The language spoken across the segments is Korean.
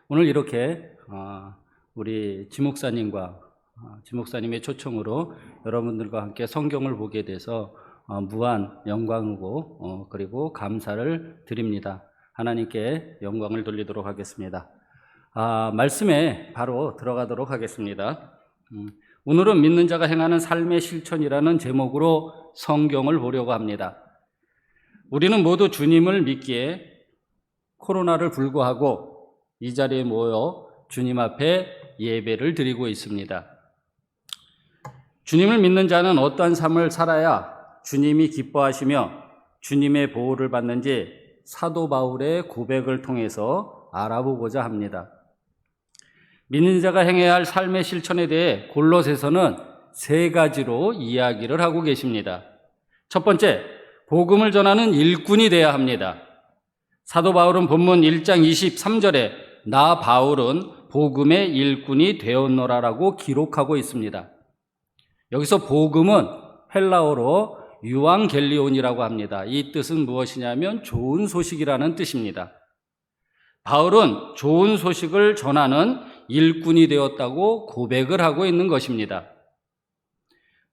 오늘 이렇게 우리 지목사님과 지목사님의 초청으로 여러분들과 함께 성경을 보게 돼서 무한 영광이고 그리고 감사를 드립니다. 하나님께 영광을 돌리도록 하겠습니다. 말씀에 바로 들어가도록 하겠습니다. 오늘은 믿는 자가 행하는 삶의 실천이라는 제목으로 성경을 보려고 합니다. 우리는 모두 주님을 믿기에 코로나를 불구하고 이 자리에 모여 주님 앞에 예배를 드리고 있습니다. 주님을 믿는 자는 어떠한 삶을 살아야 주님이 기뻐하시며 주님의 보호를 받는지 사도 바울의 고백을 통해서 알아보고자 합니다. 믿는 자가 행해야 할 삶의 실천에 대해 골로새서는 세 가지로 이야기를 하고 계십니다. 첫 번째, 복음을 전하는 일꾼이 되어야 합니다. 사도 바울은 본문 1장 23절에 나 바울은 복음의 일꾼이 되었노라라고 기록하고 있습니다. 여기서 복음은 헬라어로 유앙겔리온이라고 합니다. 이 뜻은 무엇이냐면 좋은 소식이라는 뜻입니다. 바울은 좋은 소식을 전하는 일꾼이 되었다고 고백을 하고 있는 것입니다.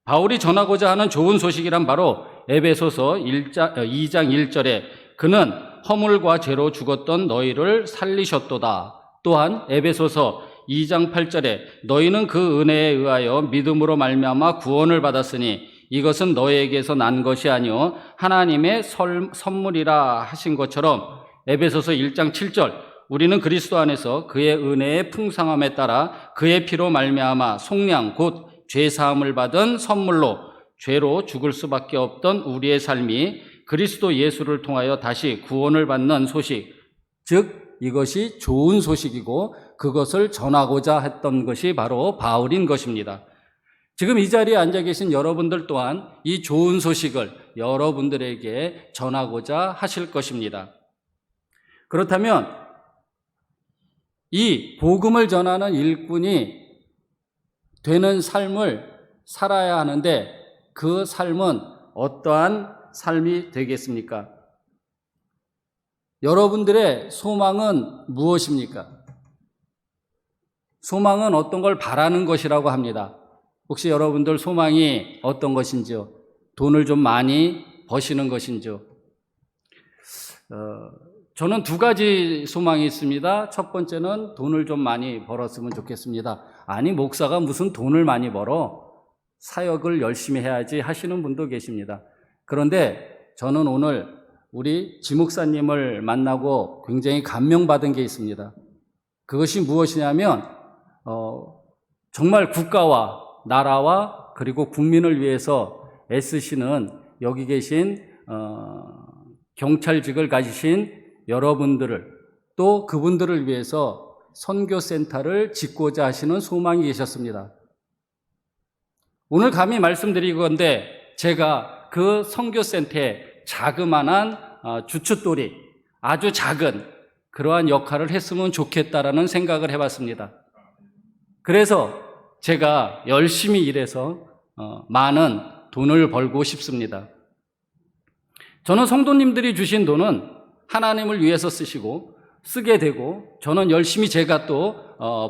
바울이 전하고자 하는 좋은 소식이란 바로 에베소서 2장 1절에 그는 허물과 죄로 죽었던 너희를 살리셨도다. 또한 에베소서 2장 8절에 너희는 그 은혜에 의하여 믿음으로 말미암아 구원을 받았으니 이것은 너희에게서 난 것이 아니요 하나님의 선물이라 하신 것처럼 에베소서 1장 7절 우리는 그리스도 안에서 그의 은혜의 풍성함에 따라 그의 피로 말미암아 속량 곧 죄사함을 받은 선물로 죄로 죽을 수밖에 없던 우리의 삶이 그리스도 예수를 통하여 다시 구원을 받는 소식, 즉 이것이 좋은 소식이고 그것을 전하고자 했던 것이 바로 바울인 것입니다. 지금 이 자리에 앉아 계신 여러분들 또한 이 좋은 소식을 여러분들에게 전하고자 하실 것입니다. 그렇다면 이 복음을 전하는 일꾼이 되는 삶을 살아야 하는데 그 삶은 어떠한 삶이 되겠습니까? 여러분들의 소망은 무엇입니까? 소망은 어떤 걸 바라는 것이라고 합니다. 혹시 여러분들 소망이 어떤 것인지요? 돈을 좀 많이 버시는 것인지요? 저는 두 가지 소망이 있습니다. 첫 번째는 돈을 좀 많이 벌었으면 좋겠습니다. 아니, 목사가 무슨 돈을 많이 벌어? 사역을 열심히 해야지 하시는 분도 계십니다. 그런데 저는 오늘 우리 지목사님을 만나고 굉장히 감명받은 게 있습니다. 그것이 무엇이냐면 정말 국가와 나라와 그리고 국민을 위해서 애쓰시는 여기 계신 경찰직을 가지신 여러분들을 또 그분들을 위해서 선교센터를 짓고자 하시는 소망이 계셨습니다. 오늘 감히 말씀드리건대 제가 그 선교센터에 자그마한 주춧돌이 아주 작은 그러한 역할을 했으면 좋겠다라는 생각을 해봤습니다. 그래서 제가 열심히 일해서 많은 돈을 벌고 싶습니다. 저는 성도님들이 주신 돈은 하나님을 위해서 쓰시고 쓰게 되고 저는 열심히 제가 또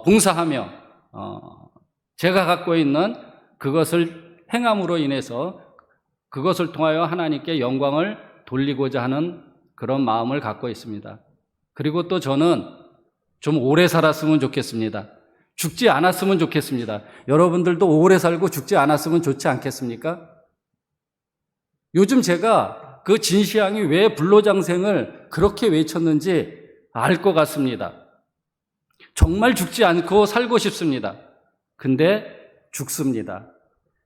봉사하며 제가 갖고 있는 그것을 행함으로 인해서 그것을 통하여 하나님께 영광을 돌리고자 하는 그런 마음을 갖고 있습니다. 그리고 또 저는 좀 오래 살았으면 좋겠습니다. 죽지 않았으면 좋겠습니다. 여러분들도 오래 살고 죽지 않았으면 좋지 않겠습니까? 요즘 제가 그 진시황이 왜 불로장생을 그렇게 외쳤는지 알 것 같습니다. 정말 죽지 않고 살고 싶습니다. 근데 죽습니다.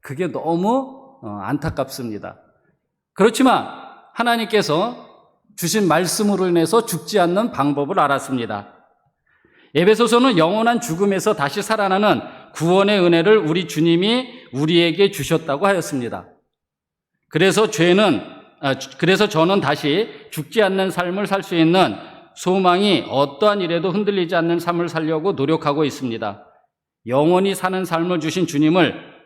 그게 너무 안타깝습니다. 그렇지만 하나님께서 주신 말씀으로 인해서 죽지 않는 방법을 알았습니다. 에베소서는 영원한 죽음에서 다시 살아나는 구원의 은혜를 우리 주님이 우리에게 주셨다고 하였습니다. 그래서 저는 다시 죽지 않는 삶을 살 수 있는 소망이 어떠한 일에도 흔들리지 않는 삶을 살려고 노력하고 있습니다. 영원히 사는 삶을 주신 주님을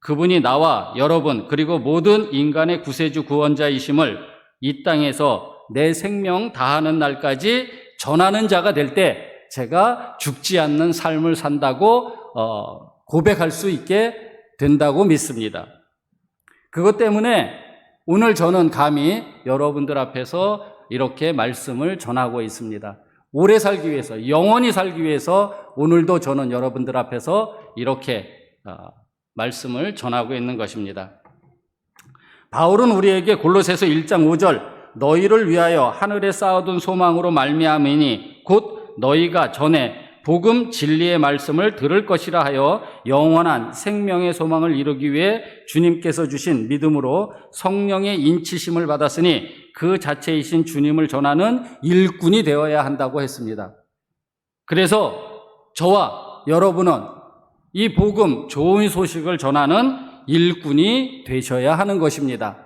그분이 나와 여러분 그리고 모든 인간의 구세주 구원자이심을 이 땅에서 내 생명 다하는 날까지 전하는 자가 될 때 제가 죽지 않는 삶을 산다고 고백할 수 있게 된다고 믿습니다. 그것 때문에 오늘 저는 감히 여러분들 앞에서 이렇게 말씀을 전하고 있습니다. 오래 살기 위해서, 영원히 살기 위해서 오늘도 저는 여러분들 앞에서 이렇게 말씀을 전하고 있는 것입니다. 바울은 우리에게 골로새서 1장 5절 너희를 위하여 하늘에 쌓아둔 소망으로 말미암으니 곧 너희가 전에 복음 진리의 말씀을 들을 것이라 하여 영원한 생명의 소망을 이루기 위해 주님께서 주신 믿음으로 성령의 인치심을 받았으니 그 자체이신 주님을 전하는 일꾼이 되어야 한다고 했습니다. 그래서 저와 여러분은 이 복음 좋은 소식을 전하는 일꾼이 되셔야 하는 것입니다.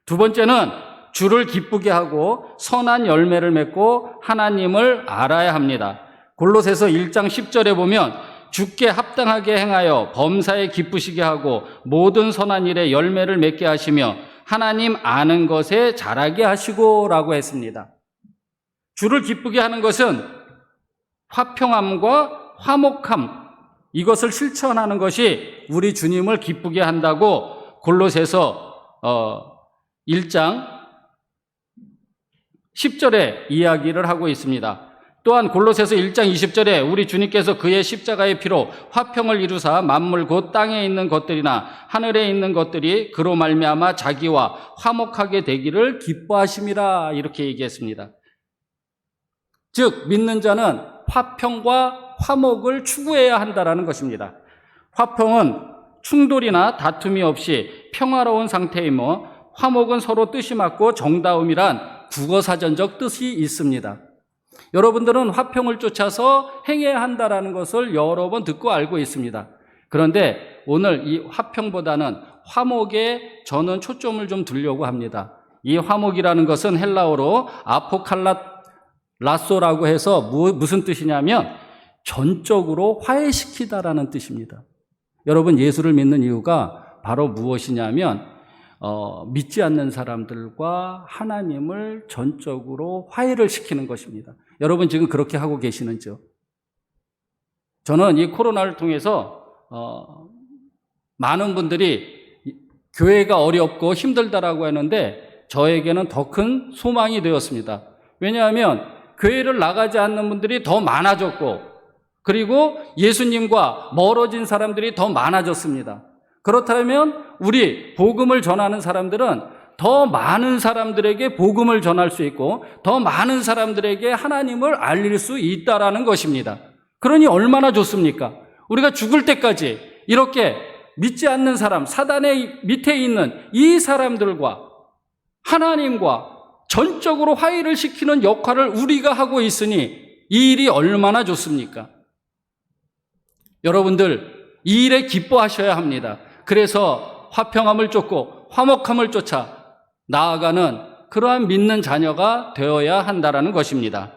두 번째는 주를 기쁘게 하고 선한 열매를 맺고 하나님을 알아야 합니다. 골로새서 1장 10절에 보면 주께 합당하게 행하여 범사에 기쁘시게 하고 모든 선한 일에 열매를 맺게 하시며 하나님 아는 것에 자라게 하시고 라고 했습니다. 주를 기쁘게 하는 것은 화평함과 화목함, 이것을 실천하는 것이 우리 주님을 기쁘게 한다고 골로새서 1장 10절에 이야기를 하고 있습니다. 또한 골로새서 1장 20절에 우리 주님께서 그의 십자가의 피로 화평을 이루사 만물 곧 땅에 있는 것들이나 하늘에 있는 것들이 그로 말미암아 자기와 화목하게 되기를 기뻐하심이라 이렇게 얘기했습니다. 즉 믿는 자는 화평과 화목을 추구해야 한다라는 것입니다. 화평은 충돌이나 다툼이 없이 평화로운 상태이며 화목은 서로 뜻이 맞고 정다움이란 국어사전적 뜻이 있습니다. 여러분들은 화평을 쫓아서 행해야 한다라는 것을 여러 번 듣고 알고 있습니다. 그런데 오늘 이 화평보다는 화목에 저는 초점을 좀 두려고 합니다. 이 화목이라는 것은 헬라어로 아포칼라소라고 해서 무슨 뜻이냐면 전적으로 화해시키다라는 뜻입니다. 여러분 예수를 믿는 이유가 바로 무엇이냐면 믿지 않는 사람들과 하나님을 전적으로 화해를 시키는 것입니다. 여러분 지금 그렇게 하고 계시는지요? 저는 이 코로나를 통해서 많은 분들이 교회가 어렵고 힘들다라고 하는데 저에게는 더 큰 소망이 되었습니다. 왜냐하면 교회를 나가지 않는 분들이 더 많아졌고 그리고 예수님과 멀어진 사람들이 더 많아졌습니다. 그렇다면 우리 복음을 전하는 사람들은 더 많은 사람들에게 복음을 전할 수 있고 더 많은 사람들에게 하나님을 알릴 수 있다라는 것입니다. 그러니 얼마나 좋습니까? 우리가 죽을 때까지 이렇게 믿지 않는 사람, 사단의 밑에 있는 이 사람들과 하나님과 전적으로 화해를 시키는 역할을 우리가 하고 있으니 이 일이 얼마나 좋습니까? 여러분들 이 일에 기뻐하셔야 합니다. 그래서 화평함을 쫓고 화목함을 쫓아 나아가는 그러한 믿는 자녀가 되어야 한다는 것입니다.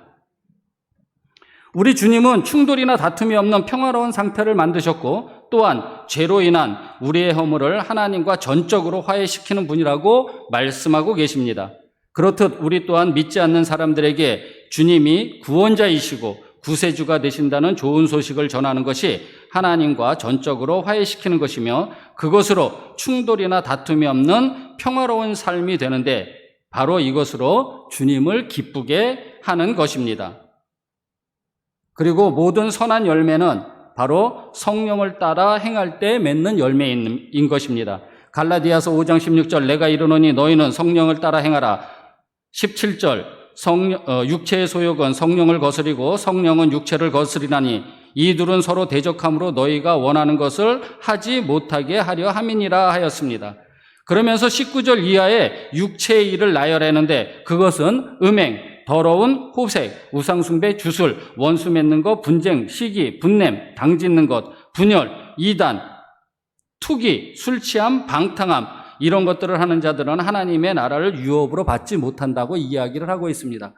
우리 주님은 충돌이나 다툼이 없는 평화로운 상태를 만드셨고 또한 죄로 인한 우리의 허물을 하나님과 전적으로 화해시키는 분이라고 말씀하고 계십니다. 그렇듯 우리 또한 믿지 않는 사람들에게 주님이 구원자이시고 구세주가 되신다는 좋은 소식을 전하는 것이 하나님과 전적으로 화해시키는 것이며 그것으로 충돌이나 다툼이 없는 평화로운 삶이 되는데 바로 이것으로 주님을 기쁘게 하는 것입니다. 그리고 모든 선한 열매는 바로 성령을 따라 행할 때 맺는 열매인 것입니다. 갈라디아서 5장 16절 내가 이르노니 너희는 성령을 따라 행하라. 17절 육체의 소욕은 성령을 거스리고 성령은 육체를 거스리나니 이 둘은 서로 대적함으로 너희가 원하는 것을 하지 못하게 하려 함이니라 하였습니다. 그러면서 19절 이하에 육체의 일을 나열하는데 그것은 음행, 더러운 호색, 우상숭배, 주술, 원수 맺는 것, 분쟁, 시기, 분냄, 당짓는 것, 분열, 이단, 투기, 술취함, 방탕함 이런 것들을 하는 자들은 하나님의 나라를 유업으로 받지 못한다고 이야기를 하고 있습니다.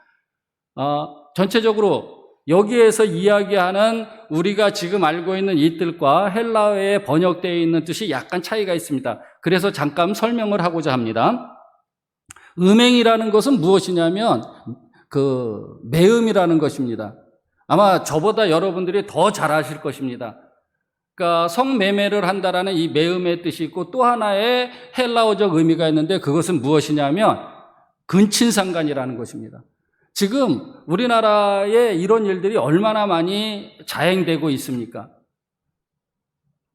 전체적으로 여기에서 이야기하는 우리가 지금 알고 있는 이 뜻과 헬라어에 번역되어 있는 뜻이 약간 차이가 있습니다. 그래서 잠깐 설명을 하고자 합니다. 음행이라는 것은 무엇이냐면 매음이라는 것입니다. 아마 저보다 여러분들이 더 잘 아실 것입니다. 그러니까 성매매를 한다라는 이 매음의 뜻이 있고 또 하나의 헬라어적 의미가 있는데 그것은 무엇이냐면 근친상간이라는 것입니다. 지금 우리나라에 이런 일들이 얼마나 많이 자행되고 있습니까?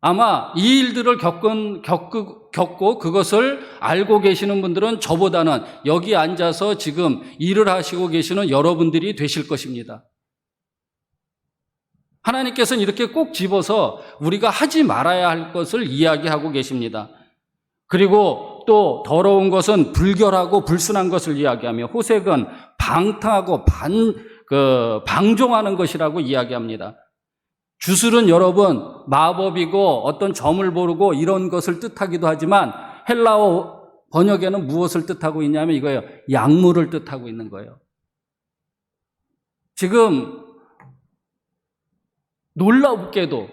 아마 이 일들을 겪고 그것을 알고 계시는 분들은 저보다는 여기 앉아서 지금 일을 하시고 계시는 여러분들이 되실 것입니다. 하나님께서는 이렇게 꼭 집어서 우리가 하지 말아야 할 것을 이야기하고 계십니다. 그리고 또 더러운 것은 불결하고 불순한 것을 이야기하며 호색은 방탕하고 방종하는 것이라고 이야기합니다. 주술은 여러분 마법이고 어떤 점을 모르고 이런 것을 뜻하기도 하지만 헬라어 번역에는 무엇을 뜻하고 있냐면 이거예요. 약물을 뜻하고 있는 거예요. 지금 놀랍게도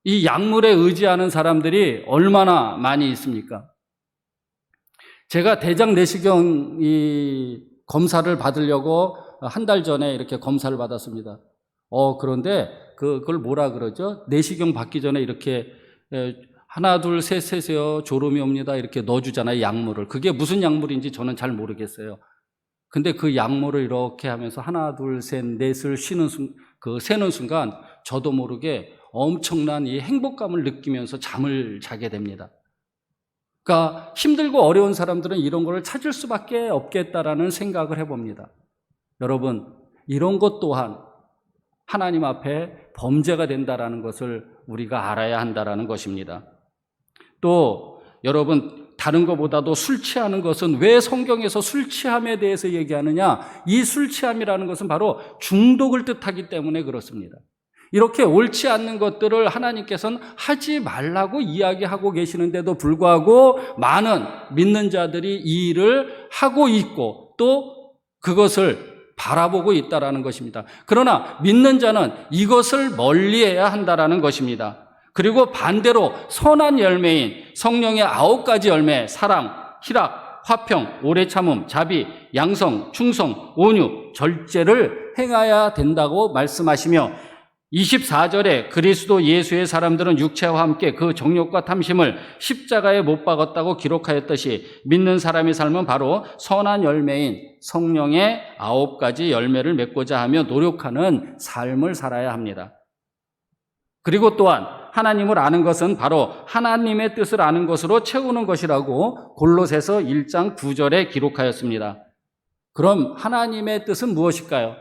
이 약물에 의지하는 사람들이 얼마나 많이 있습니까? 제가 대장 내시경 검사를 받으려고 한 달 전에 이렇게 검사를 받았습니다. 그런데 그걸 뭐라 그러죠? 내시경 받기 전에 이렇게 하나 둘 셋 세세요 졸음이 옵니다 이렇게 넣어주잖아요. 약물을. 그게 무슨 약물인지 저는 잘 모르겠어요. 근데 그 약물을 이렇게 하면서 하나 둘 셋 넷을 세는 순간 저도 모르게 엄청난 이 행복감을 느끼면서 잠을 자게 됩니다. 그러니까 힘들고 어려운 사람들은 이런 걸 찾을 수밖에 없겠다라는 생각을 해봅니다. 여러분, 이런 것 또한 하나님 앞에 범죄가 된다라는 것을 우리가 알아야 한다라는 것입니다. 또 여러분, 다른 것보다도 술 취하는 것은 왜 성경에서 술 취함에 대해서 얘기하느냐? 이 술 취함이라는 것은 바로 중독을 뜻하기 때문에 그렇습니다. 이렇게 옳지 않는 것들을 하나님께서는 하지 말라고 이야기하고 계시는데도 불구하고 많은 믿는 자들이 이 일을 하고 있고 또 그것을 바라보고 있다라는 것입니다. 그러나 믿는 자는 이것을 멀리해야 한다라는 것입니다. 그리고 반대로 선한 열매인 성령의 9가지 열매, 사랑, 희락, 화평, 오래 참음, 자비, 양성, 충성, 온유, 절제를 행해야 된다고 말씀하시며 24절에 그리스도 예수의 사람들은 육체와 함께 그 정욕과 탐심을 십자가에 못 박았다고 기록하였듯이 믿는 사람의 삶은 바로 선한 열매인 성령의 9가지 열매를 맺고자 하며 노력하는 삶을 살아야 합니다. 그리고 또한 하나님을 아는 것은 바로 하나님의 뜻을 아는 것으로 채우는 것이라고 골로새서 1장 9절에 기록하였습니다. 그럼 하나님의 뜻은 무엇일까요?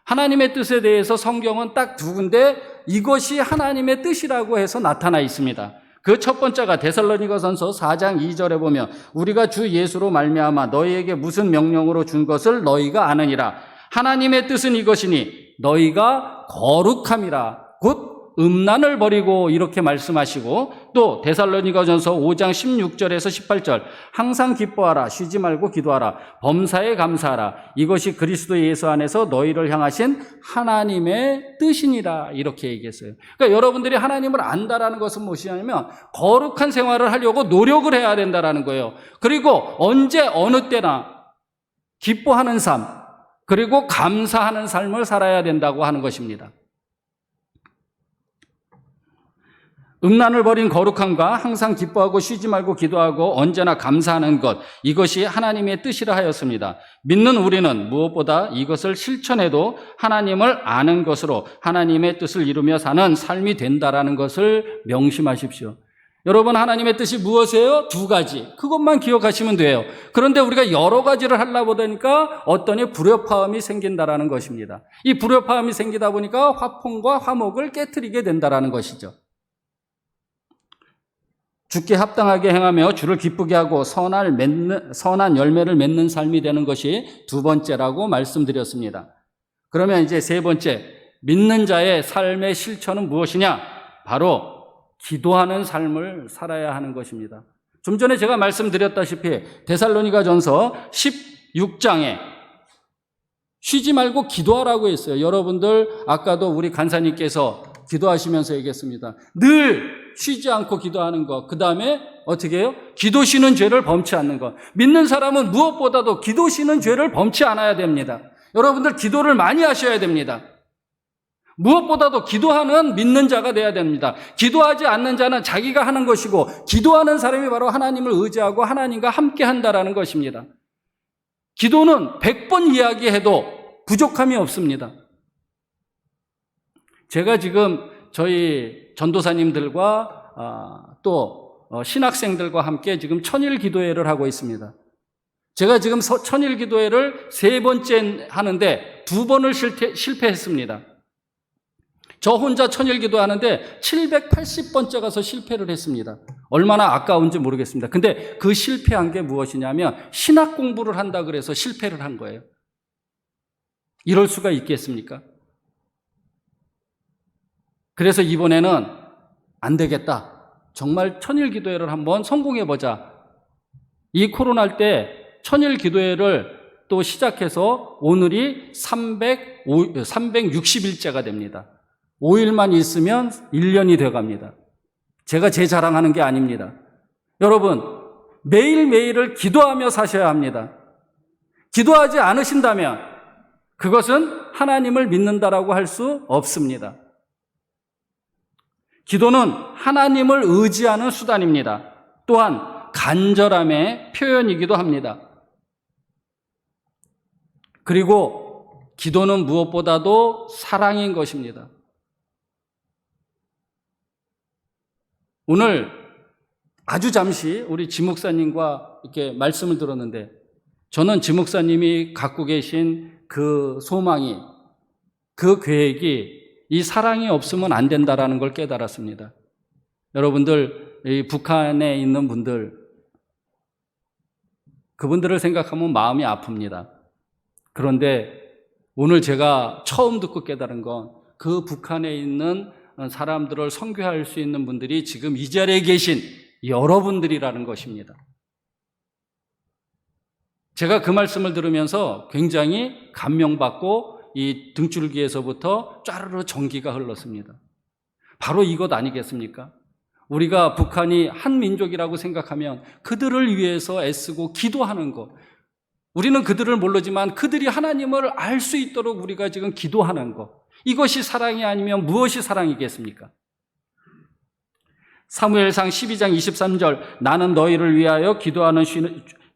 하나님의 뜻에 대해서 성경은 딱 두 군데 이것이 하나님의 뜻이라고 해서 나타나 있습니다. 그 첫 번째가 데살로니가전서 4장 2절에 보면 우리가 주 예수로 말미암아 너희에게 무슨 명령으로 준 것을 너희가 아느니라. 하나님의 뜻은 이것이니 너희가 거룩함이라. 곧 음란을 버리고 이렇게 말씀하시고 또 데살로니가전서 5장 16절에서 18절 항상 기뻐하라 쉬지 말고 기도하라 범사에 감사하라 이것이 그리스도 예수 안에서 너희를 향하신 하나님의 뜻이니라 이렇게 얘기했어요. 그러니까 여러분들이 하나님을 안다라는 것은 무엇이냐면 거룩한 생활을 하려고 노력을 해야 된다라는 거예요. 그리고 언제 어느 때나 기뻐하는 삶 그리고 감사하는 삶을 살아야 된다고 하는 것입니다. 음란을 버린 거룩함과 항상 기뻐하고 쉬지 말고 기도하고 언제나 감사하는 것 이것이 하나님의 뜻이라 하였습니다. 믿는 우리는 무엇보다 이것을 실천해도 하나님을 아는 것으로 하나님의 뜻을 이루며 사는 삶이 된다라는 것을 명심하십시오. 여러분 하나님의 뜻이 무엇이에요? 2가지. 그것만 기억하시면 돼요. 그런데 우리가 여러 가지를 하려고 보니까 어떠니 불협화음이 생긴다라는 것입니다. 이 불협화음이 생기다 보니까 화평과 화목을 깨트리게 된다라는 것이죠. 주께 합당하게 행하며 주를 기쁘게 하고 선한 열매를 맺는 삶이 되는 것이 2번째라고 말씀드렸습니다. 그러면 이제 3번째, 믿는 자의 삶의 실천은 무엇이냐? 바로 기도하는 삶을 살아야 하는 것입니다. 좀 전에 제가 말씀드렸다시피 데살로니가전서 16장에 쉬지 말고 기도하라고 했어요. 여러분들 아까도 우리 간사님께서 기도하시면서 얘기했습니다. 늘 쉬지 않고 기도하는 것. 그 다음에 어떻게 해요? 기도 쉬는 죄를 범치 않는 것. 믿는 사람은 무엇보다도 기도 쉬는 죄를 범치 않아야 됩니다. 여러분들 기도를 많이 하셔야 됩니다. 무엇보다도 기도하는 믿는 자가 되어야 됩니다. 기도하지 않는 자는 자기가 하는 것이고, 기도하는 사람이 바로 하나님을 의지하고 하나님과 함께 한다라는 것입니다. 기도는 100번 이야기해도 부족함이 없습니다. 제가 지금 저희 전도사님들과 또 신학생들과 함께 지금 천일 기도회를 하고 있습니다. 제가 지금 천일 기도회를 3번째 하는데 2번을 실패했습니다. 저 혼자 천일 기도하는데 780번째 가서 실패를 했습니다. 얼마나 아까운지 모르겠습니다. 근데 그 실패한 게 무엇이냐면 신학 공부를 한다 그래서 실패를 한 거예요. 이럴 수가 있겠습니까? 그래서 이번에는 안 되겠다. 정말 천일 기도회를 한번 성공해보자. 이 코로나 때 천일 기도회를 또 시작해서 오늘이 360일째가 됩니다. 5일만 있으면 1년이 돼갑니다. 제가 제 자랑하는 게 아닙니다. 여러분, 매일매일을 기도하며 사셔야 합니다. 기도하지 않으신다면 그것은 하나님을 믿는다라고 할 수 없습니다. 기도는 하나님을 의지하는 수단입니다. 또한 간절함의 표현이기도 합니다. 그리고 기도는 무엇보다도 사랑인 것입니다. 오늘 아주 잠시 우리 지목사님과 이렇게 말씀을 들었는데, 저는 지목사님이 갖고 계신 그 소망이, 그 계획이 이 사랑이 없으면 안 된다라는 걸 깨달았습니다. 여러분들, 이 북한에 있는 분들, 그분들을 생각하면 마음이 아픕니다. 그런데 오늘 제가 처음 듣고 깨달은 건 그 북한에 있는 사람들을 선교할 수 있는 분들이 지금 이 자리에 계신 여러분들이라는 것입니다. 제가 그 말씀을 들으면서 굉장히 감명받고 이 등줄기에서부터 쫘르르 전기가 흘렀습니다. 바로 이것 아니겠습니까? 우리가 북한이 한 민족이라고 생각하면 그들을 위해서 애쓰고 기도하는 것, 우리는 그들을 모르지만 그들이 하나님을 알 수 있도록 우리가 지금 기도하는 것, 이것이 사랑이 아니면 무엇이 사랑이겠습니까? 사무엘상 12장 23절, 나는 너희를 위하여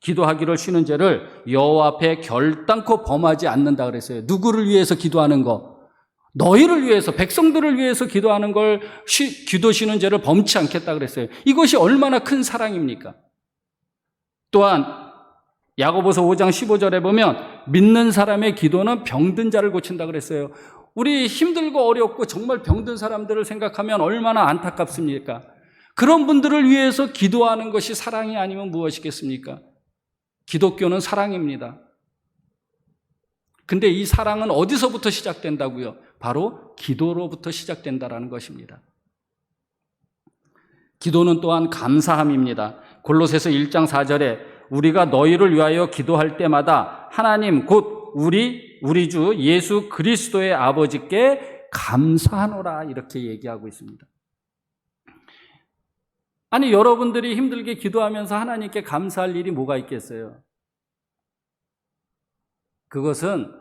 기도하기를 쉬는 죄를 여호와 앞에 결단코 범하지 않는다 그랬어요. 누구를 위해서 기도하는 거? 너희를 위해서, 백성들을 위해서 기도하는 걸 기도 쉬는 죄를 범치 않겠다 그랬어요. 이것이 얼마나 큰 사랑입니까? 또한 야고보서 5장 15절에 보면 믿는 사람의 기도는 병든 자를 고친다 그랬어요. 우리 힘들고 어렵고 정말 병든 사람들을 생각하면 얼마나 안타깝습니까? 그런 분들을 위해서 기도하는 것이 사랑이 아니면 무엇이겠습니까? 기독교는 사랑입니다. 근데 이 사랑은 어디서부터 시작된다고요? 바로 기도로부터 시작된다라는 것입니다. 기도는 또한 감사함입니다. 골로새서 1장 4절에 우리가 너희를 위하여 기도할 때마다 하나님 곧 우리 주 예수 그리스도의 아버지께 감사하노라 이렇게 얘기하고 있습니다. 아니, 여러분들이 힘들게 기도하면서 하나님께 감사할 일이 뭐가 있겠어요? 그것은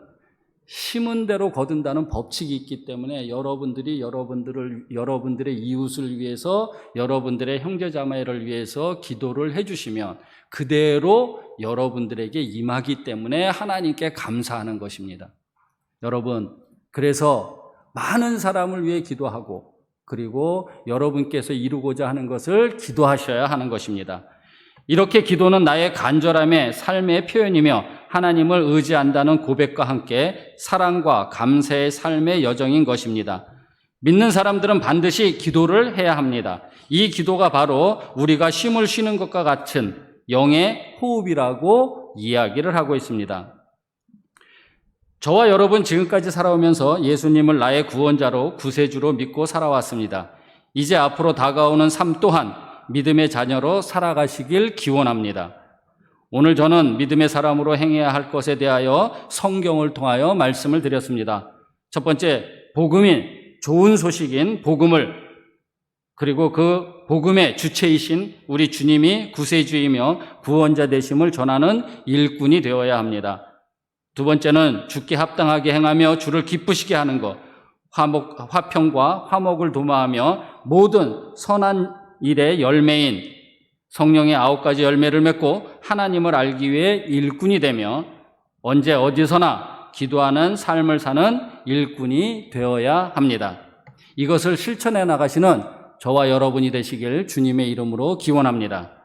심은 대로 거둔다는 법칙이 있기 때문에 여러분들이 여러분들의 이웃을 위해서, 여러분들의 형제자매를 위해서 기도를 해주시면 그대로 여러분들에게 임하기 때문에 하나님께 감사하는 것입니다. 여러분, 그래서 많은 사람을 위해 기도하고, 그리고 여러분께서 이루고자 하는 것을 기도하셔야 하는 것입니다. 이렇게 기도는 나의 간절함의 삶의 표현이며 하나님을 의지한다는 고백과 함께 사랑과 감사의 삶의 여정인 것입니다. 믿는 사람들은 반드시 기도를 해야 합니다. 이 기도가 바로 우리가 쉼을 쉬는 것과 같은 영의 호흡이라고 이야기를 하고 있습니다. 저와 여러분 지금까지 살아오면서 예수님을 나의 구원자로 구세주로 믿고 살아왔습니다. 이제 앞으로 다가오는 삶 또한 믿음의 자녀로 살아가시길 기원합니다. 오늘 저는 믿음의 사람으로 행해야 할 것에 대하여 성경을 통하여 말씀을 드렸습니다. 첫 번째, 복음인, 좋은 소식인 복음을, 그리고 그 복음의 주체이신 우리 주님이 구세주이며 구원자 되심을 전하는 일꾼이 되어야 합니다. 두 번째는 주께 합당하게 행하며 주를 기쁘시게 하는 것, 화평과 화목을 도모하며 모든 선한 일의 열매인 성령의 9가지 열매를 맺고 하나님을 알기 위해 일꾼이 되며 언제 어디서나 기도하는 삶을 사는 일꾼이 되어야 합니다. 이것을 실천해 나가시는 저와 여러분이 되시길 주님의 이름으로 기원합니다.